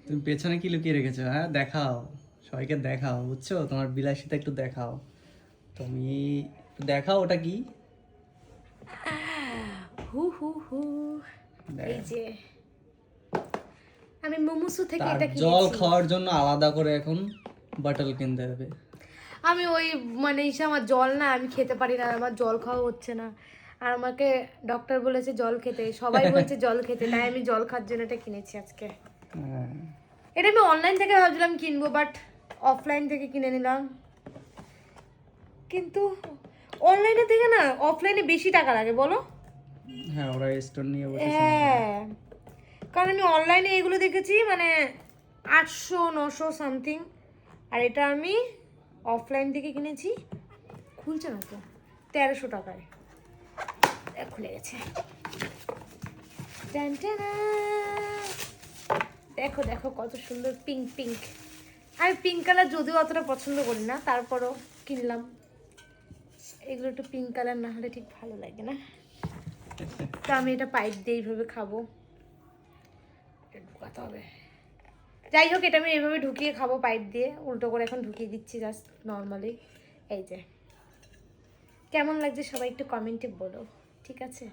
তুমি পেছনে কি লুকিয়ে রেখেছো? হ্যাঁ, দেখাও, সবাইকে দেখাও, বুঝছো? তোমার বিলাসিতা একটু দেখাও। তুমি একটু দেখাও ওটা কি। হু হু হু। এই দেখ, যে আমি মোমোসু থেকে তার এটা জল কিনেছি। খাওয়ার জন্য আলাদা করে এখন বটল কিনতে হবে। আমি ওই মানে এসে আমার জল না আমি খেতে পারি না, আমার জল খাওয়া হচ্ছে না। আর আমাকে ডক্টর বলেছে জল খেতে, সবাই বলছে জল খেতে, তাই আমি জল খাওয়ার জন্য এটা কিনেছি আজকে। হ্যাঁ, এটা আমি অনলাইন থেকে ভাবছিলাম কিনবো, বাট অফলাইন থেকে কিনে নিলাম। কিন্তু অনলাইনে থেকে না অফলাইনে বেশি টাকা লাগে বলো। হ্যাঁ, ওরা স্টোর নিয়ে বসেছে না। হ্যাঁ, কারণ আমি অনলাইনে এগুলো দেখেছি মানে 800-900 সামথিং, আর এটা আমি অফলাইন থেকে কিনেছি, খুলছে না তো, 1300 টাকায়। খুলে গেছে। টান টানা। দেখো দেখো কত সুন্দর পিঙ্ক পিঙ্ক। আমি পিঙ্ক কালার যদিও অতটা পছন্দ করি না, তারপরও কিনলাম। এগুলো একটু পিঙ্ক কালার না হলে ঠিক ভালো লাগে না। তো আমি এটা পাইপ দিয়ে এইভাবে খাবো, এটা ঢুকাতে হবে। যাই হোক, এটা আমি এইভাবে ঢুকিয়ে খাবো পাইপ দিয়ে, উল্টো করে এখন ঢুকিয়ে দিচ্ছি জাস্ট নর্মালি। এই যে কেমন লাগছে সবাই একটু কমেন্টে বলো, ঠিক আছে?